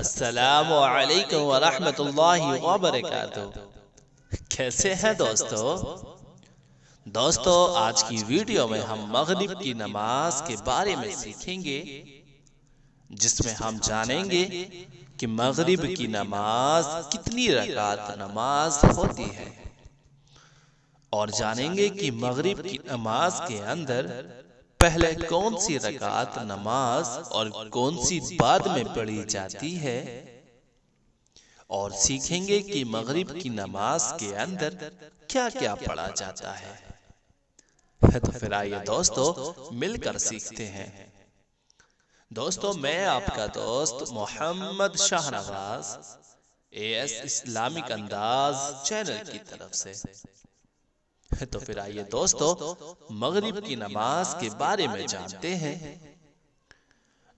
السلام علیکم ورحمۃ اللہ وبرکاتہ۔ کیسے ہیں دوستو آج کی ویڈیو میں ہم مغرب کی نماز کے بارے میں سیکھیں گے، جس میں ہم جانیں گے کہ مغرب کی نماز کتنی رکعت نماز ہوتی ہے، اور جانیں گے کہ مغرب کی نماز کے اندر پہلے کون سی رکعت نماز اور کون سی بعد میں پڑھی جاتی ہے، اور سیکھیں گے کہ مغرب کی نماز کے اندر کیا کیا پڑھا جاتا ہے۔ تو پھر آئیے دوستو مل کر سیکھتے ہیں۔ دوستو میں آپ کا دوست محمد شاہ نواز AS اسلامک انداز چینل کی طرف سے۔ تو پھر آئیے دوستو مغرب کی نماز کے بارے میں جانتے ہیں۔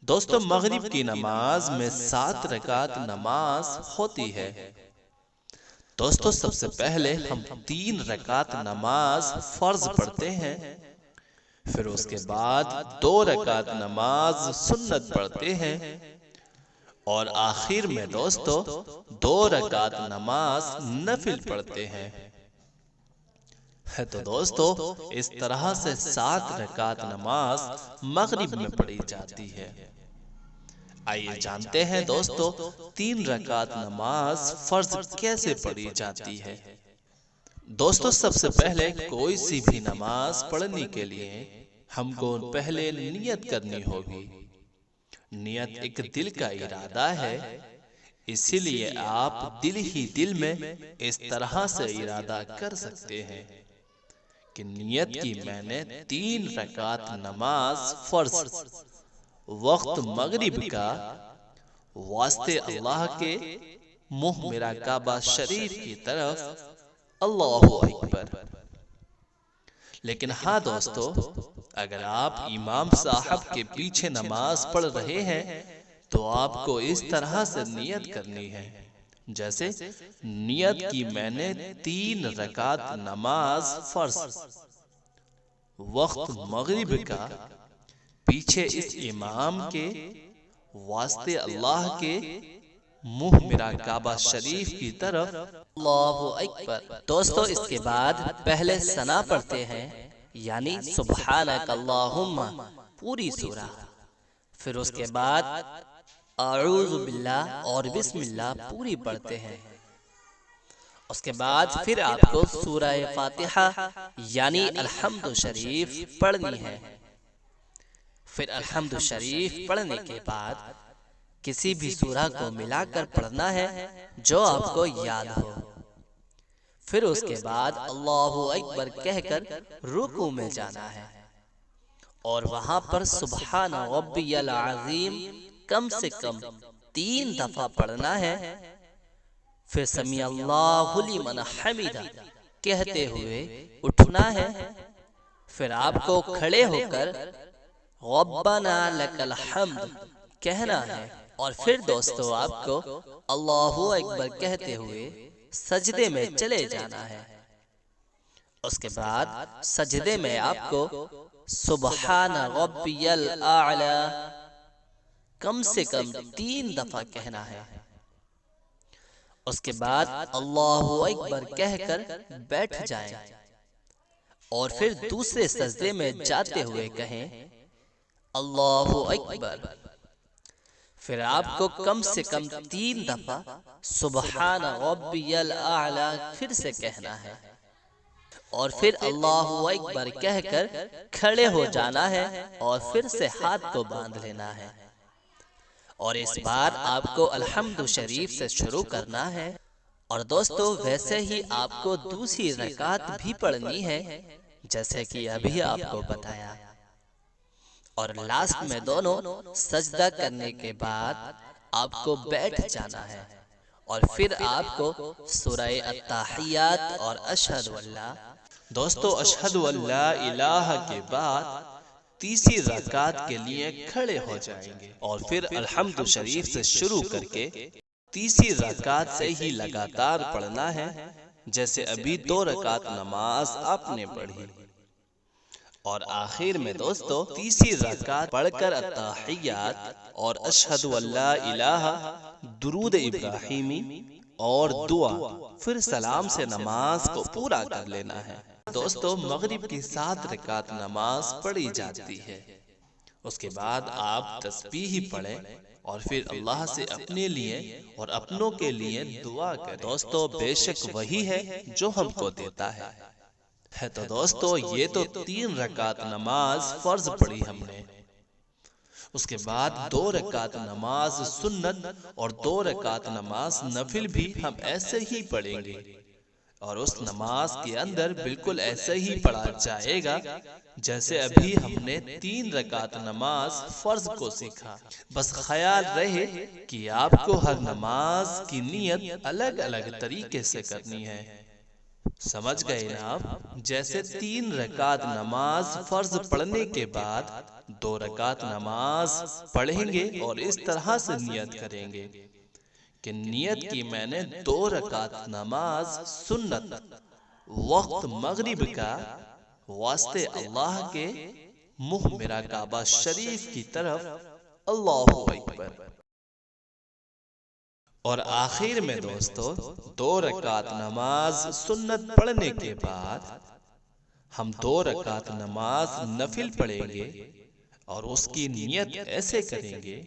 دوستو مغرب کی نماز میں 7 رکعت نماز ہوتی ہے۔ دوستو سب سے پہلے ہم 3 رکعت نماز فرض پڑھتے ہیں، پھر اس کے بعد 2 رکعت نماز سنت پڑھتے ہیں، اور آخر میں دوستو 2 رکعت نماز نفل پڑھتے ہیں۔ تو دوستو اس طرح سے 7 رکعت نماز مغرب میں پڑھی جاتی ہے۔ آئیے جانتے ہیں دوستو 3 رکعت نماز فرض کیسے پڑھی جاتی ہے۔ دوستو سب سے پہلے کوئی سی بھی نماز پڑھنے کے لیے ہم کو پہلے نیت کرنی ہوگی۔ نیت ایک دل کا ارادہ ہے، اسی لیے آپ دل ہی دل میں اس طرح سے ارادہ کر سکتے ہیں کہ نیت کی میں نے 3 رکعت نماز فرض وقت مغرب کا واسطے اللہ کے منہ میرا کعبہ شریف کی طرف، اللہ اکبر۔ لیکن ہاں دوستو، اگر آپ امام صاحب کے پیچھے نماز پڑھ رہے ہیں تو آپ کو اس طرح سے نیت کرنی ہے، جیسے نیت کی میں نے 3 رکعت نماز فرض وقت مغرب کا پیچھے اس امام کے واسطے اللہ کے منہ میرا کعبہ شریف کی طرف، اللہ اکبر۔ دوستو اس کے بعد پہلے ثنا پڑھتے ہیں، یعنی سبحانک اللہم پوری سورہ، پھر اس کے بعد اعوذ باللہ اور بسم اللہ پوری پڑھتے ہیں۔ اس کے بعد پھر آپ کو سورہ فاتحہ یعنی الحمد شریف پڑھنی ہے۔ پھر الحمد شریف پڑھنے کے بعد کسی بھی سورہ کو ملا کر پڑھنا ہے جو آپ کو یاد ہو۔ پھر اس کے بعد اللہ اکبر کہہ کر رکوع میں جانا ہے، اور وہاں پر سبحان ربی العظیم کم سے کم 3 دفعہ پڑھنا ہے۔ پھر سمیع اللہ لمن حمدہ کہتے ہوئے اٹھنا ہے۔ پھر آپ کو کھڑے ہو کر ربنا لک الحمد کہنا ہے، اور پھر دوستو آپ کو اللہ اکبر کہتے ہوئے سجدے میں چلے جانا ہے۔ اس کے بعد سجدے میں آپ کو سبحان ربی الاعلی کم سے کم 3 دفعہ کہنا ہے۔ اس کے بعد اللہ اکبر کہہ کر بیٹھ جائیں، اور پھر دوسرے سجدے میں جاتے ہوئے کہیں اللہ اکبر۔ پھر آپ کو کم سے کم 3 دفعہ سبحان ربی الاعلی پھر سے کہنا ہے، اور پھر اللہ اکبر کہہ کر کھڑے ہو جانا ہے، اور پھر سے ہاتھ کو باندھ لینا ہے، اور اس بار آپ کو الحمد شریف سے شروع کرنا ہے۔ اور دوستو ویسے ہی آپ کو دوسری رکعت بھی پڑھنی ہے، جیسے کہ ابھی آپ کو بتایا، اور لاسٹ میں دونوں سجدہ کرنے کے بعد آپ کو بیٹھ جانا ہے، اور پھر آپ کو سورہ التحیات اور اشہد اللہ، دوستو اشہد اللہ الہ کے بعد تیسری رکعت کے لیے کھڑے ہو جائیں گے، اور پھر الحمد شریف سے شروع کر کے تیسری رکعت سے ہی لگاتار پڑھنا ہے، جیسے ابھی 2 رکعت نماز آپ نے پڑھی، اور آخر میں دوستو تیسری رکعت پڑھ کر التحیات اور اشہد اللہ الہ درود ابراہیمی اور دعا، پھر سلام سے نماز کو پورا کر لینا ہے۔ دوستو مغرب کی 7 رکعت نماز پڑھی جاتی ہے، اس کے بعد آپ تسبیح پڑھیں اور پھر اللہ سے اپنے لیے اور اپنوں کے لیے دعا کریں۔ دوستو بے شک وہی ہے جو ہم کو دیتا ہے۔ تو دوستو یہ تو 3 رکعت نماز فرض پڑھی ہم نے، اس کے بعد 2 رکعت نماز سنت اور 2 رکعت نماز نفل بھی ہم ایسے ہی پڑھیں گے، اور اس نماز کے اندر بالکل ایسے ہی پڑھا جائے گا جیسے ابھی ہم نے 3 رکعت نماز فرض کو سیکھا۔ بس خیال رہے کہ آپ کو ہر نماز کی نیت الگ الگ طریقے سے کرنی ہے، سمجھ گئے نا آپ؟ جیسے 3 رکعت نماز فرض پڑھنے کے بعد 2 رکعت نماز پڑھیں گے اور اس طرح سے نیت کریں گے کہ نیت کی میں نے 2 رکعت نماز سنت وقت مغرب کا واسطے اللہ کے منہ میرا کعبہ شریف کی طرف، اللہ اکبر۔ اور آخر میں دوستو 2 رکعت نماز سنت پڑھنے کے بعد ہم 2 رکعت نماز نفل پڑھیں گے اور اس کی نیت ایسے کریں گے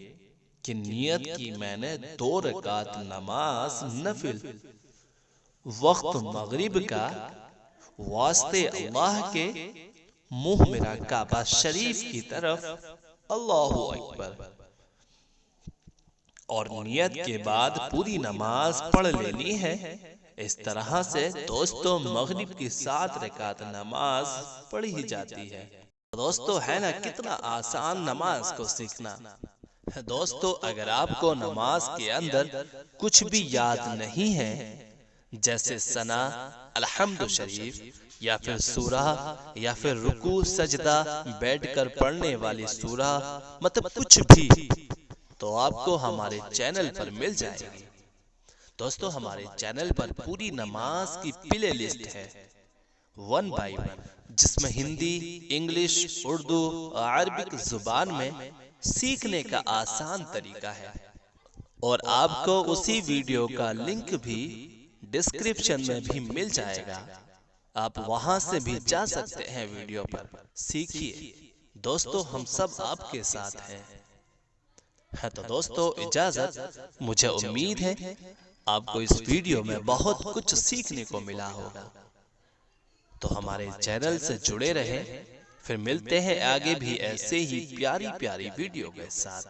کہ نیت کی میں نے 2 رکعت نماز نفل وقت مغرب کا واسطے اللہ کے منہ میرا کعبہ شریف کی طرف، اللہ اکبر، اور نیت کے بعد پوری نماز پڑھ لینی ہے۔ اس طرح سے دوستو مغرب کی 7 رکعت نماز پڑھی جاتی ہے۔ دوستو ہے نا کتنا آسان نماز کو سیکھنا۔ دوستو اگر آپ کو نماز کے اندر کچھ بھی یاد نہیں ہے، جیسے ثنا، الحمد شریف یا پھر سورہ یا پھر رکوع سجدہ بیٹھ کر پڑھنے والی سورہ، مطلب کچھ بھی، تو آپ کو ہمارے چینل پر مل جائے گی۔ دوستو ہمارے چینل پر پوری نماز کی پلے لسٹ ہے 1 by 1، جس میں ہندی، انگلش، اردو، عربک زبان میں سیکھنے کا آسان طریقہ ہے، اور آپ کو اسی ویڈیو کا لنک بھی ڈسکرپشن میں بھی مل جائے گا، آپ وہاں سے بھی جا سکتے ہیں ویڈیو پر، سیکھیے۔ دوستو ہم سب آپ کے ساتھ ہیں۔ تو دوستو اجازت، مجھے امید ہے آپ کو اس ویڈیو میں بہت کچھ سیکھنے کو ملا ہوگا، تو ہمارے چینل سے جڑے رہیں، پھر ملتے ہیں آگے بھی ایسے ہی پیاری پیاری ویڈیو کے ساتھ۔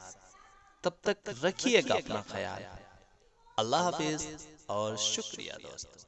تب تک رکھیے گا اپنا خیال۔ اللہ حافظ اور شکریہ دوستو۔